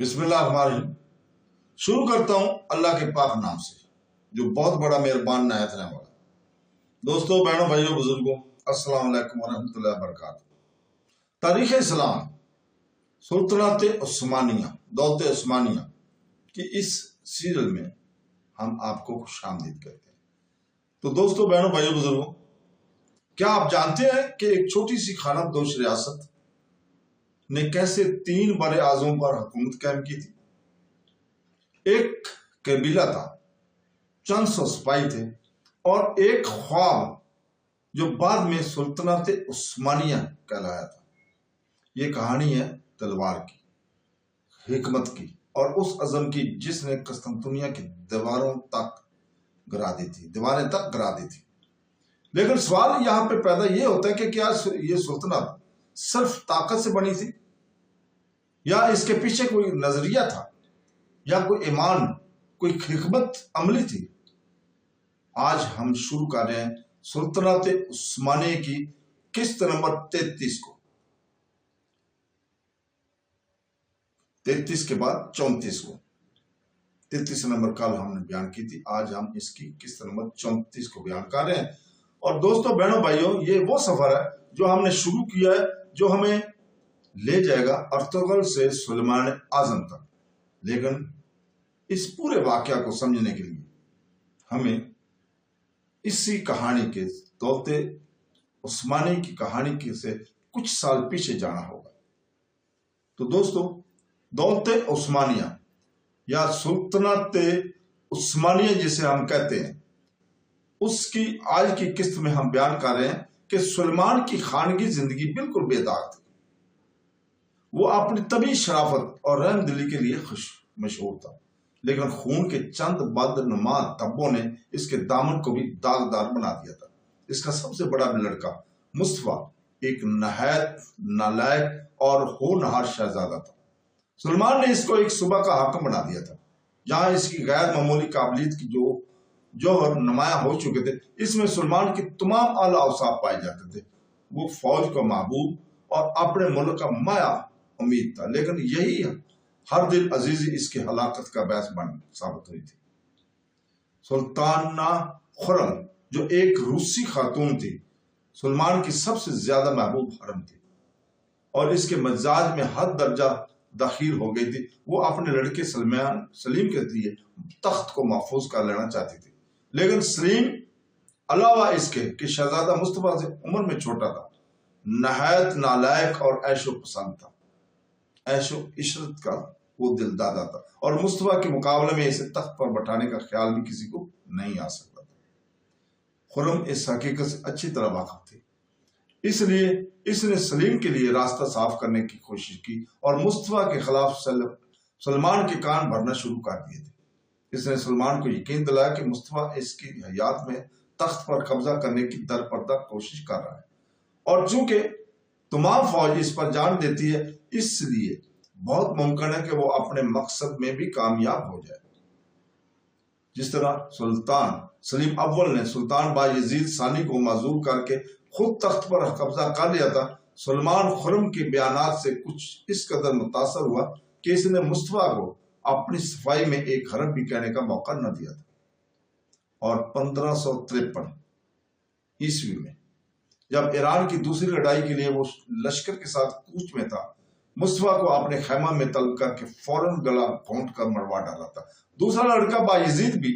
بسم اللہ الرحمن الرحیم۔ شروع کرتا ہوں اللہ کے پاک نام سے جو بہت بڑا مہربان نہایت رحم والا۔ دوستوں، بہنوں، بھائیوں، بزرگوں، السلام علیکم ورحمۃ اللہ وبرکاتہ۔ تاریخ اسلام سلطنت عثمانیہ، دولت عثمانیہ کی اس سیریل میں ہم آپ کو خوش آمدید کہتے ہیں۔ تو دوستوں، بہنوں، بھائیوں، بزرگوں، کیا آپ جانتے ہیں کہ ایک چھوٹی سی خانہ دوش ریاست نے کیسے 3 بر اعظموں پر حکومت قائم کی تھی؟ ایک قبیلہ تھا، چند سو سپاہی تھے اور ایک خواب جو بعد میں سلطنت عثمانیہ کہلایا تھا۔ یہ کہانی ہے تلوار کی، حکمت کی اور اس عزم کی جس نے قسطنطنیہ کی دیواریں تک گرا دی تھی۔ لیکن سوال یہاں پہ پیدا یہ ہوتا ہے کہ کیا یہ سلطنت صرف طاقت سے بنی تھی یا اس کے پیچھے کوئی نظریہ تھا یا کوئی ایمان، کوئی حکمت عملی تھی؟ آج ہم شروع کر رہے ہیں سلطنت عثمانیہ کی قسط نمبر 33 کو، 33 کے بعد 34 کو۔ 33 نمبر کل ہم نے بیان کی تھی، آج ہم اس کی قسط نمبر 34 کو بیان کر رہے ہیں۔ اور دوستوں، بہنوں، بھائیوں، یہ وہ سفر ہے جو ہم نے شروع کیا ہے، جو ہمیں لے جائے گا ارطغرل سے سلیمان اعظم تک۔ لیکن اس پورے واقعہ کو سمجھنے کے لیے ہمیں اسی کہانی کے، دولت عثمانیہ کی کہانی کے سے کچھ سال پیچھے جانا ہوگا۔ تو دوستوں، دولت عثمانیہ یا سلطنت عثمانیہ جسے ہم کہتے ہیں، اس کی آج کی قسط میں ہم بیان کر رہے ہیں کہ سلیمان کی خانگی زندگی بالکل بے داغ تھی۔ وہ اپنی طبیعی شرافت اور رحم دلی کے لیے مشہور تھا، لیکن خون کے چند بدنما تبوں نے اس کے دامن کو بھی داغدار بنا دیا تھا۔ اس کا سب سے بڑا لڑکا مصطفیٰ ایک نہایت نالائق اور ہونہار شہزادہ تھا۔ سلیمان نے اس کو ایک صوبہ کا حاکم بنا دیا تھا جہاں اس کی غیر معمولی قابلیت کی جوہر نمایاں ہو چکے تھے۔ اس میں سلیمان کی تمام اعلیٰ اوصاف پائے جاتے تھے۔ وہ فوج کا محبوب اور اپنے ملک کا مایہ امید تھا، لیکن یہی ہر دل عزیزی اس کی ہلاکت کا باعث ثابت ہوئی تھی۔ سلطانہ خرم جو ایک روسی خاتون تھی، سلیمان کی سب سے زیادہ محبوب حرم تھی اور اس کے مزاج میں حد درجہ دخیل ہو گئی تھی۔ وہ اپنے لڑکے سلیم کے لیے تخت کو محفوظ کر لینا چاہتی تھی، لیکن سلیم علاوہ اس کے کہ شہزادہ مصطفیٰ سے عمر میں چھوٹا تھا، نہایت نالائق اور عیش و پسند تھا۔ عیش و عشرت کا وہ دل دادا تھا اور مصطفیٰ کے مقابلے میں اسے تخت پر بٹھانے کا خیال بھی کسی کو نہیں آ سکتا تھا۔ خرم اس حقیقت سے اچھی طرح واقف تھی، اس لیے اس نے سلیم کے لیے راستہ صاف کرنے کی کوشش کی اور مصطفیٰ کے خلاف سلمان کے کان بھرنا شروع کر دیے تھے۔ اس نے سلمان کو یقین دلایا کہ مصطفیٰ اس کی حیات میں تخت پر قبضہ کرنے کی درپردہ کوشش کر رہا ہے، اور چونکہ تمام فوج اس پر جان دیتی ہے، اس لیے بہت ممکن ہے کہ وہ اپنے مقصد میں بھی کامیاب ہو جائے۔ جس طرح سلطان سلیم اول نے سلطان بایزید ثانی کو معزول کر کے خود تخت پر قبضہ کر لیا تھا، سلمان خرم کے بیانات سے کچھ اس قدر متاثر ہوا کہ اس نے مصطفیٰ کو اپنی صفائی میں ایک حرف بھی کہنے کا موقع نہ دیا تھا۔ اور 1553 عیسوی میں جب ایران کی دوسری لڑائی کے لیے وہ لشکر کے ساتھ کوچ میں تھا، مصطفیٰ کو اپنے خیمہ میں طلب کر کے فوراً گلا گھونٹ کر مروا ڈالا تھا۔ دوسرا لڑکا بایزید بھی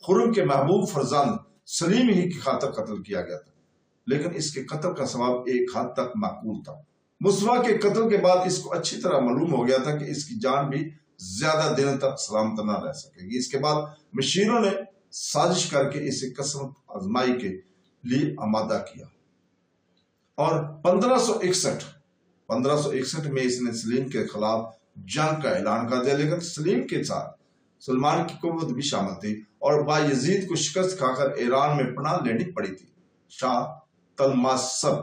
خرم کے محبوب فرزند سلیم ہی کی خاطر قتل کیا گیا تھا، لیکن اس کے قتل کا سبب ایک حد تک معقول تھا۔ مصطفیٰ کے قتل کے بعد اس کو اچھی طرح معلوم ہو گیا تھا کہ اس کی جان بھی زیادہ دنوں تک سلامت نہ رہ سکے گی۔ اس کے بعد مشیروں نے سازش کر کے اسے قسمت آزمائی کے لیے آمادہ کیا اور 1561 میں اس نے سلیم کے خلاف جنگ کا اعلان کر دیا، لیکن سلیم کے ساتھ سلمان کی قوت بھی شامل تھی اور بایزید کو شکست کھا کر ایران میں پناہ لینی پڑی تھی۔ شاہ طلماسب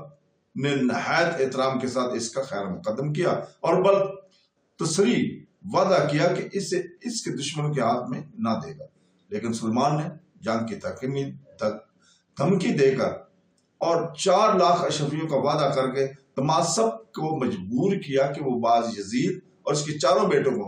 نے نہایت احترام کے ساتھ اس کا خیر مقدم کیا اور بل تصریح وعدہ کیا کہ اسے اس کے دشمنوں کے ہاتھ میں نہ دے گا، لیکن سلمان نے جنگ کی دھمکی دے کر اور 4 لاکھ اشرفیوں کا وعدہ کر کے طلماسب کو مجبور کیا کہ وہ باز یزید اور اس کے 4 بیٹوں کو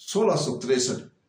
1663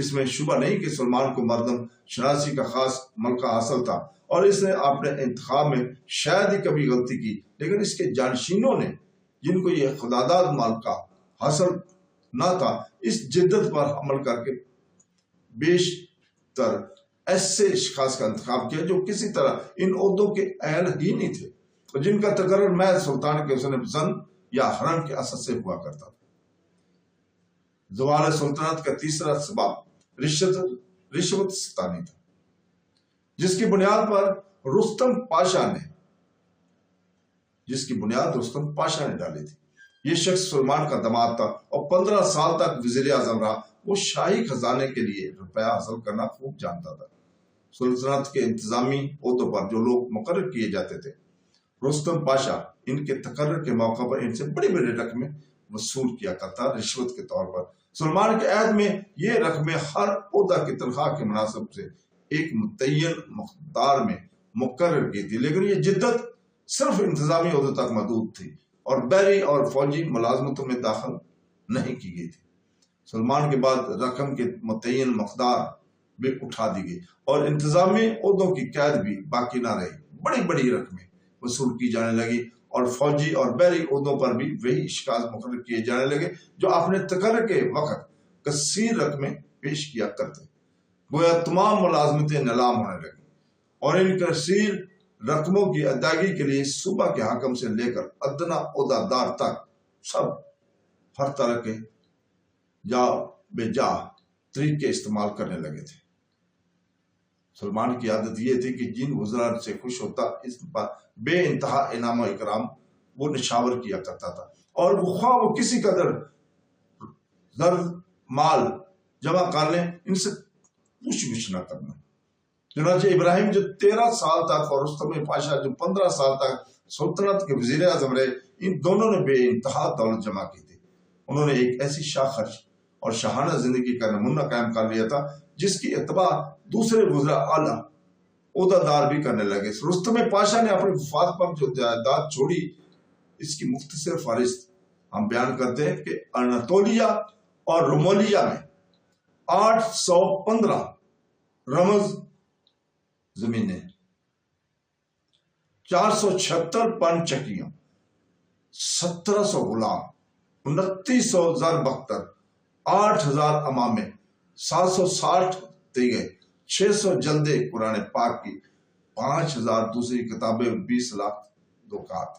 اس میں شبہ نہیں کہ سلمان کو مردم شناسی کا خاص ملکہ حاصل تھا اور اس نے اپنے انتخاب میں شاید ہی کبھی غلطی کی، لیکن اس کے جانشینوں نے جن کو یہ خداداد ملکہ حاصل نہ تھا اس جدت پر عمل کر کے بیشتر ایسے اشخاص کا انتخاب کیا جو کسی طرح ان عہدوں کے اہل ہی نہیں تھے اور جن کا تقرر محض سلطان کے حسن پسند یا حرم کے اثر سے ہوا کرتا تھا۔ زوال سلطنت کا تیسرا سبب رشوت ستانی تھا، جس کی بنیاد رستم پاشا نے ڈالی تھی۔ یہ شخص سلمان کا داماد تھا اور 15 سال تک وزیر اعظم رہا۔ وہ شاہی خزانے کے لیے روپیہ حاصل کرنا خوب جانتا تھا۔ سلطنت کے انتظامی عہدوں پر جو لوگ مقرر کیے جاتے تھے، رستم پاشا ان کے تقرر کے موقع پر ان سے بڑی بڑی رقمیں وصول کیا کرتا رشوت کے طور پر۔ سلمان کے عہد میں یہ رقمیں ہر عہدہ کی تنخواہ کے مناسب سے ایک متعین مقدار میں مقرر کی تھی، لیکن یہ جدت صرف انتظامی عہدوں تک محدود تھی اور بحری اور فوجی ملازمتوں میں داخل نہیں کی گئی تھی۔ سلمان کے بعد رقم کے متعین مقدار بھی اٹھا دی گئی اور انتظامی عہدوں کی قید بھی باقی نہ رہی۔ بڑی بڑی رقمیں وصول کی جانے لگی اور فوجی اور بحری عہدوں پر بھی وہی اشخاص مقرر کیے جانے لگے جو اپنے تقرر کے وقت کثیر رقمیں پیش کیا کرتے۔ گویا تمام ملازمتیں نیلام ہونے لگی اور ان کثیر رقموں کی ادائیگی کے لیے صوبہ کے حاکم سے لے کر ادنا عہدہ دار تک سب ہر طرح کے جا بے جا طریقے استعمال کرنے لگے تھے۔ سلمان کی عادت یہ تھی کہ جن وزراء سے خوش ہوتا اس پر بے انتہا انعام و اکرام وہ نشاور کیا کرتا تھا اور وہ خواہ وہ کسی قدر زر مال جمع کر لیں ان سے پوچھ گچھ نہ کرنا۔ چنانچہ ابراہیم جو 13 سال تک اور رستم پاشا جو 15 سال تک سلطنت کے وزیر اعظم رہے، ان دونوں نے بے انتہا دولت جمع کی تھی۔ انہوں نے ایک ایسی شاہ خرچ اور شاہانہ زندگی کا نمونہ قائم کر لیا تھا جس کی اتباع دوسرے وزراء اعلیٰ عہدہ دار بھی کرنے لگے۔ رستم پاشا نے اپنی وفات پر جو جائیداد چھوڑی اس کی مختصر فہرست ہم بیان کرتے ہیں کہ اناتولیا اور رومولیا میں 815 رمز زمینیں، 476 پن چکیاں، 1700 غلام، 2900 زر بختر، 8000 امامے، 760 دیگے، 600 جلدے قرآن پاک کی، 5000 دوسری کتابیں، 20 لاکھ دکات۔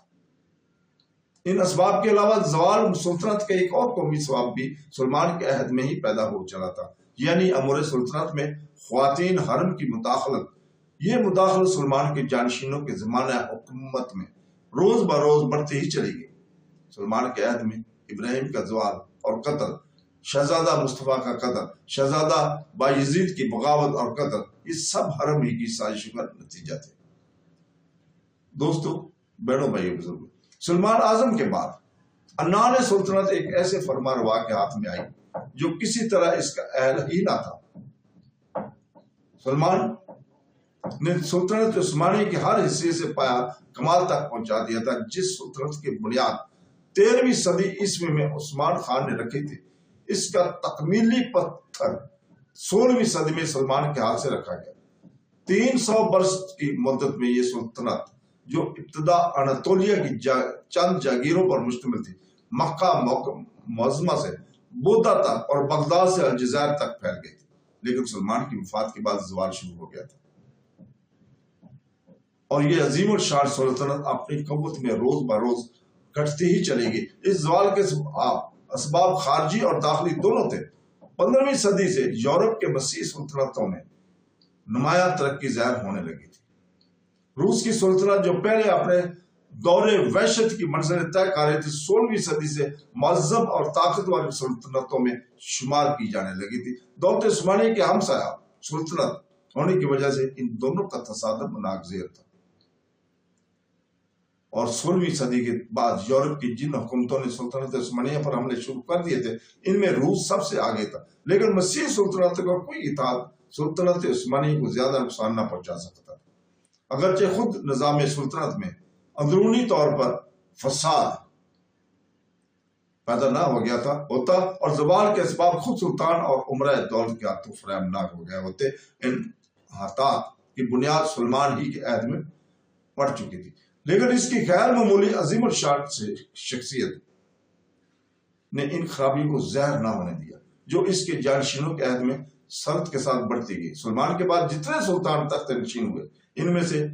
ان اسباب کے علاوہ زوال سلطنت کا ایک اور قومی ثواب بھی سلمان کے عہد میں ہی پیدا ہو چلا تھا، یعنی امور سلطنت میں خواتین حرم کی مداخلت۔ یہ مداخلت سلمان کے جانشینوں کے زمانہ حکومت میں روز بروز بڑھتی ہی چلی گئی۔ سلمان کے عہد میں ابراہیم کا زوال اور قتل، شہزادہ مصطفیٰ کا قتل، شہزادہ بایزید کی بغاوت اور قتل، یہ سب حرم ہی کی سازشوں کا نتیجہ تھے۔ دوستو، بہنوں، بھائیو، بزرگوں، سلمان اعظم کے بعد انان سلطنت ایک ایسے فرما روا کے ہاتھ میں آئی جو کسی طرح اس کا اہل ہی نہ تھا۔ سلمان نے سلطنت عثمانی کے ہر حصے سے پایا کمال تک پہنچا دیا تھا۔ جس سلطنت کی بنیاد 13ویں صدی عیسوی میں عثمان خان نے رکھی تھی، اس کا تکمیلی پتھر 16ویں صدی میں سلمان کے ہاتھ سے رکھا گیا۔ 300 برس کی مدت میں یہ سلطنت جو ابتدا اناتولیا کی چند جاگیروں پر مشتمل تھی، مکہ معظمہ سے بودا تک اور بغداد سے الجزائر تک پھیل گئی تھی، لیکن سلمان کی وفات کے بعد زوال شروع ہو گیا تھا اور یہ عظیم الشان سلطنت اپنی قوت میں روز بروز گھٹتی ہی چلی گئی۔ اس زوال کے اسباب خارجی اور داخلی دونوں تھے۔ 15ویں صدی سے یورپ کے مسیح سلطنتوں میں نمایاں ترقی ظاہر ہونے لگی تھی۔ روس کی سلطنت جو پہلے اپنے دور وحشت کی منزلیں طے کر رہی تھی، 16ویں صدی سے مہذب اور طاقتور سلطنتوں میں شمار کی جانے لگی تھی۔ دولت عثمانی کے ہمسایہ سلطنت ہونے کی وجہ سے ان دونوں کا تصادم ناگزیر تھا اور 16ویں صدی کے بعد یورپ کی جن حکومتوں نے سلطنت عثمانیہ پر حملے شروع کر دیے تھے، ان میں روس سب سے آگے تھا، لیکن مسیح سلطنت کا کوئی اطاعت سلطنت عثمانیہ کو زیادہ نقصان نہ پہنچا سکتا تھا۔ اگرچہ خود نظام سلطنت میں اندرونی طور پر فساد پیدا نہ ہو گیا تھا ہوتا اور زوال کے اسباب خود سلطان اور عمرہ دولت کے ہاتھوں فریمناک ہو گئے ہوتے، ان احاطات کی بنیاد سلمان ہی کے عہد میں پڑ چکی تھی، لیکن اس کی غیر معمولی عظیم الشان شخصیت نے ان خرابیوں کو زہر نہ ہونے دیا جو اس کے جانشینوں کے عہد میں سلطنت کے ساتھ بڑھتی گئی۔ سلمان کے بعد جتنے سلطان تخت نشین ہوئے، ان میں سے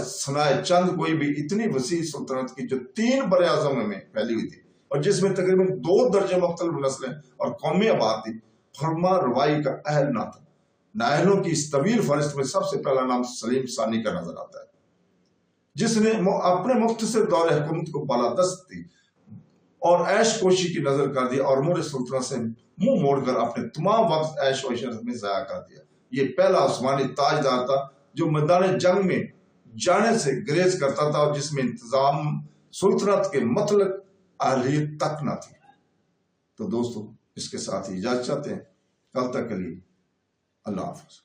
سنائے چند کوئی بھی اتنی وسیع سلطنت کی جو 3 بر اعظم میں پھیلی ہوئی تھی اور جس میں تقریباً 2 درجن مختلف نسلیں اور قومی آباد تھی، فرما روائی کا اہل نہ تھا۔ نااہلوں کی اس طویل فہرست میں سب سے پہلا نام سلیم ثانی کا نظر آتا ہے، جس نے اپنے مختصر دور حکومت کو بالادست دی اور عیش کوشی کی نظر کر دی اور امور سلطنت سے منہ موڑ کر اپنے تمام وقت عیش و عشرت میں ضائع کر دیا۔ یہ پہلا عثمانی تاجدار تھا جو میدان جنگ میں جانے سے گریز کرتا تھا اور جس میں انتظام سلطنت کے مطلق اہلیت تک نہ تھی۔ تو دوستو، اس کے ساتھ ہی اجازت چاہتے ہیں، کل تک کے لیے اللہ حافظ۔